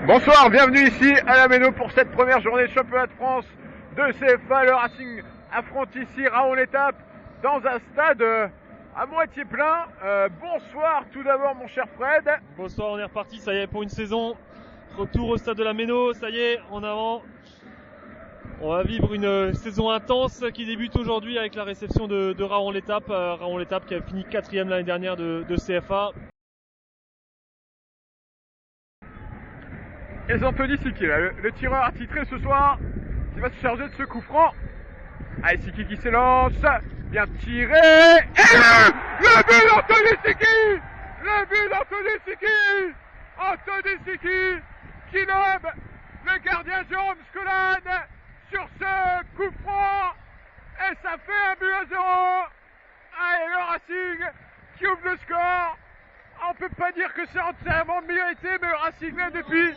Bonsoir, bienvenue ici à la Méno pour cette première journée de championnat de France de CFA. Le Racing affronte ici Raon l'étape dans un stade à moitié plein. Bonsoir tout d'abord mon cher Fred. Bonsoir, on est reparti, ça y est, pour une saison. Retour au stade de la Méno, ça y est, en avant. On va vivre une saison intense qui débute aujourd'hui avec la réception de Raon l'étape. Raon l'étape qui a fini 4e l'année dernière de CFA. Et Anthony Siki, le tireur attitré ce soir, qui va se charger de ce coup franc. Allez, Siki qui s'élance, bien tiré, et le but d'Anthony Siki. Le but d'Anthony Siki. Anthony Siki qui lobe le gardien Jérôme Scolan sur ce coup franc, et ça fait un but à 0. Allez, le Racing qui ouvre le score. On peut pas dire que c'est entièrement de mérité, mais le Racing là depuis.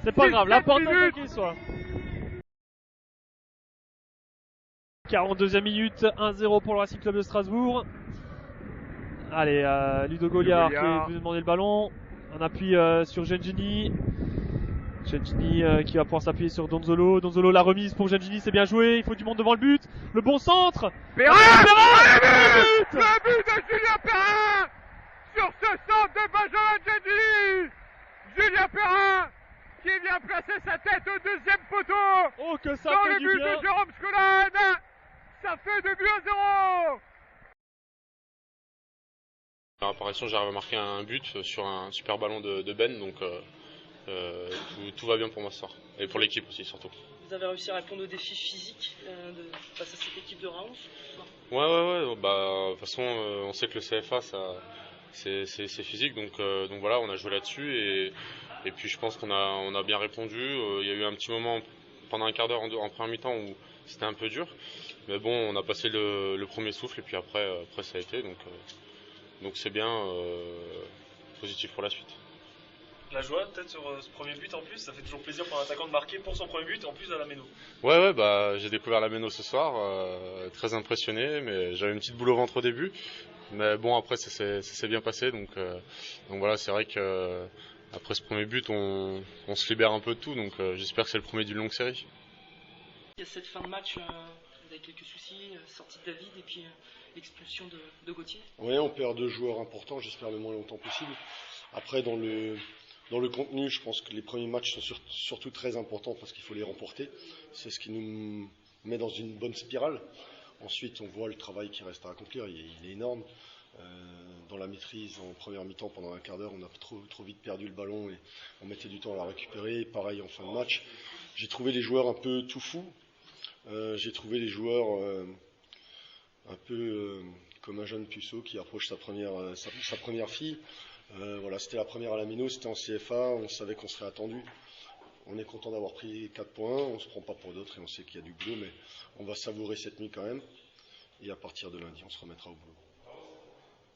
C'est pas grave, l'important c'est qu'il soit. 42e minute, 1-0 pour le Racing Club de Strasbourg. Allez, Ludo Goliard qui est venu demander le ballon. On appuie sur Gengini. Gengini qui va pouvoir s'appuyer sur Donzolo. Donzolo, la remise pour Gengini, c'est bien joué. Il faut du monde devant le but. Le bon centre. Perrin, le but de Julien Perrin sur ce centre de Benjamin Gengini. Julien Perrin qui vient placer sa tête au deuxième poteau. Oh, que ça dans fait le du but bien de Jérôme Scolan. Ça fait 2 buts à 0. Par apparition, j'arrive à marquer un but sur un super ballon de Ben, donc tout va bien pour moi ce soir. Et pour l'équipe aussi, surtout. Vous avez réussi à répondre aux défis physiques face à cette équipe de Raon? Ouais. De toute façon, on sait que le CFA, c'est physique, donc voilà, on a joué là-dessus. Et puis je pense qu'on a bien répondu. Il y a eu un petit moment pendant un quart d'heure en première mi-temps où c'était un peu dur. Mais bon, on a passé le premier souffle et puis après ça a été. Donc c'est bien, positif pour la suite. La joie peut-être sur ce premier but en plus, ça fait toujours plaisir pour un attaquant de marquer pour son premier but en plus à la Méno. Ouais, j'ai découvert la Méno ce soir, très impressionné, mais j'avais une petite boule au ventre au début. Mais bon, après ça s'est bien passé, donc voilà, c'est vrai que après ce premier but, on se libère un peu de tout, donc j'espère que c'est le premier d'une longue série. Il y a cette fin de match, vous avez quelques soucis, sortie de David et puis l'expulsion de Gauthier. Oui, on perd 2 joueurs importants, j'espère le moins longtemps possible. Après, dans le contenu, je pense que les premiers matchs sont surtout très importants parce qu'il faut les remporter. C'est ce qui nous met dans une bonne spirale. Ensuite, on voit le travail qui reste à accomplir, il est énorme. Dans la maîtrise, en première mi-temps, pendant un quart d'heure, on a trop vite perdu le ballon et on mettait du temps à la récupérer. Pareil en fin de match. J'ai trouvé les joueurs un peu tout fous. J'ai trouvé les joueurs un peu comme un jeune puceau qui approche sa première fille. Voilà, c'était la première à la Méno, c'était en CFA, on savait qu'on serait attendu. On est content d'avoir pris 4 points, on se prend pas pour d'autres et on sait qu'il y a du boulot, mais on va savourer cette nuit quand même. Et à partir de lundi, on se remettra au boulot.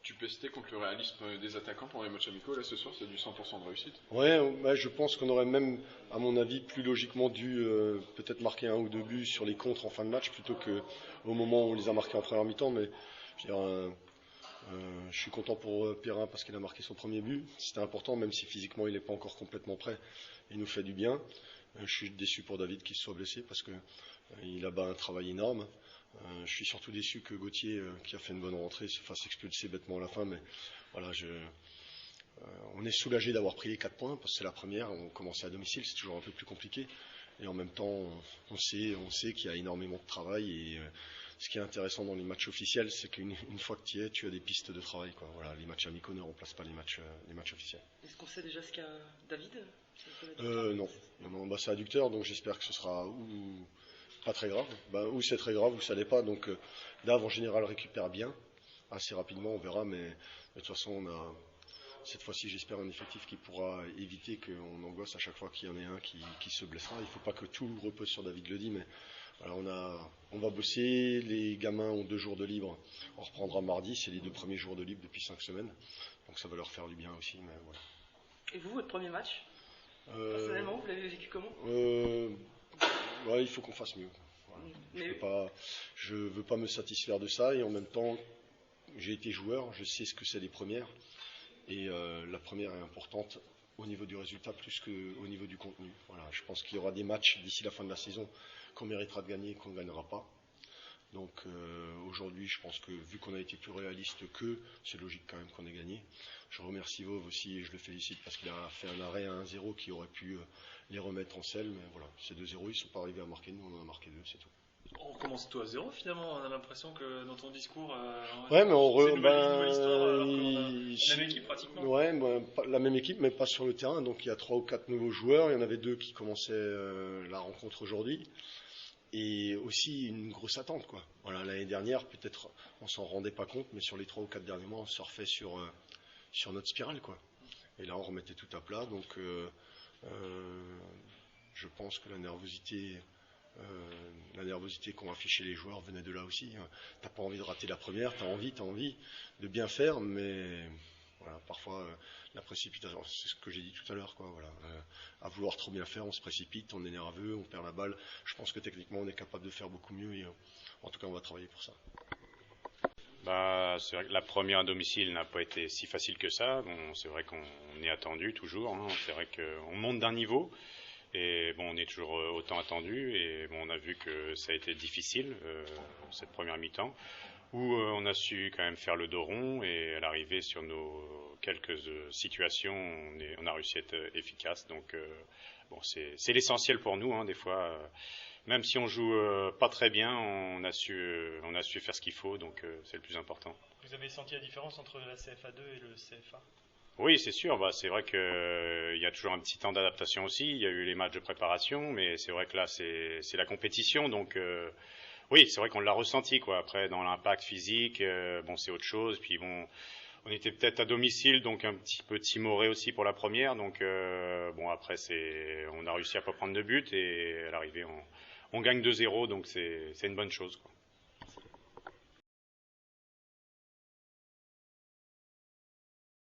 Tu pestais contre le réalisme des attaquants pendant les matchs amicaux, là ce soir c'est du 100% de réussite. Ouais, je pense qu'on aurait même, à mon avis, plus logiquement dû peut-être marquer 1 ou 2 buts sur les contres en fin de match plutôt qu'au moment où on les a marqués en première mi-temps, mais je veux dire, je suis content pour Perrin parce qu'il a marqué son premier but. C'était important, même si physiquement il n'est pas encore complètement prêt. Il nous fait du bien. Je suis déçu pour David qu'il se soit blessé parce qu'il a un travail énorme. Je suis surtout déçu que Gauthier, qui a fait une bonne rentrée, se fasse expulser bêtement à la fin. Mais voilà, on est soulagé d'avoir pris les 4 points parce que c'est la première. On commençait à domicile, c'est toujours un peu plus compliqué. Et en même temps, on sait qu'il y a énormément de travail et ce qui est intéressant dans les matchs officiels, c'est qu'une fois que tu y es, tu as des pistes de travail, quoi. Voilà, les matchs amicaux ne remplacent pas les matchs officiels. Est-ce qu'on sait déjà ce qu'a David? Non, c'est adducteur, donc j'espère que ce sera ou pas très grave, ou c'est très grave ou ça l'est pas. Donc Dave en général récupère bien, assez rapidement, on verra, mais de toute façon on a cette fois-ci j'espère un effectif qui pourra éviter qu'on angoisse à chaque fois qu'il y en ait un qui se blessera. Il ne faut pas que tout repose sur David Ledy, mais voilà, on va bosser, les gamins ont 2 jours de libre, on reprendra mardi, c'est les 2 premiers jours de libre depuis 5 semaines, donc ça va leur faire du bien aussi, mais voilà. Et vous, votre premier match, personnellement, vous l'avez vécu comment? Il faut qu'on fasse mieux. Voilà. Je veux pas me satisfaire de ça, et en même temps, j'ai été joueur, je sais ce que c'est les premières, et la première est importante au niveau du résultat plus qu'au niveau du contenu. Voilà, je pense qu'il y aura des matchs d'ici la fin de la saison qu'on méritera de gagner et qu'on ne gagnera pas. Donc aujourd'hui, je pense que vu qu'on a été plus réaliste qu'eux, c'est logique quand même qu'on ait gagné. Je remercie Vauve aussi et je le félicite parce qu'il a fait un arrêt à 1-0 qui aurait pu les remettre en selle. Mais voilà, ces 2-0, ils ne sont pas arrivés à marquer, nous on en a marqué 2, c'est tout. On commence tout à 0 finalement, on a l'impression que dans ton discours, ouais, mais c'est une nouvelle histoire alors qu'on a la même équipe pratiquement. Ouais, la même équipe mais pas sur le terrain, donc il y a 3 ou 4 nouveaux joueurs, il y en avait 2 qui commençaient la rencontre aujourd'hui. Et aussi une grosse attente, quoi. Voilà, l'année dernière, peut-être on s'en rendait pas compte, mais sur les 3 ou 4 derniers mois, on surfait sur notre spirale, quoi. Et là, on remettait tout à plat, donc je pense que la nervosité qu'ont affiché les joueurs venait de là aussi. T'as pas envie de rater la première, t'as envie de bien faire, mais voilà, parfois la précipitation, c'est ce que j'ai dit tout à l'heure, quoi. Voilà, à vouloir trop bien faire, on se précipite, on est nerveux, on perd la balle. Je pense que techniquement, on est capable de faire beaucoup mieux et en tout cas, on va travailler pour ça. C'est vrai que la première à domicile n'a pas été si facile que ça. Bon, c'est vrai qu'on est attendu toujours. Hein. C'est vrai qu'on monte d'un niveau. Et bon, on est toujours autant attendu. Et bon, on a vu que ça a été difficile, cette première mi-temps, où on a su quand même faire le dos rond. Et à l'arrivée sur nos quelques situations, on a réussi à être efficace. Donc, bon, c'est l'essentiel pour nous, hein, des fois. Même si on joue pas très bien, on a su faire ce qu'il faut, donc c'est le plus important. Vous avez senti la différence entre la CFA2 et le CFA ? Oui, c'est sûr. C'est vrai qu'il y a toujours un petit temps d'adaptation aussi. Il y a eu les matchs de préparation, mais c'est vrai que là, c'est la compétition. Donc, oui, c'est vrai qu'on l'a ressenti, quoi. Après, dans l'impact physique, bon, c'est autre chose. Puis bon, on était peut-être à domicile, donc un petit peu timoré aussi pour la première. Donc, bon, après, on a réussi à pas prendre de but et à l'arrivée, on gagne 2-0, donc c'est une bonne chose, quoi.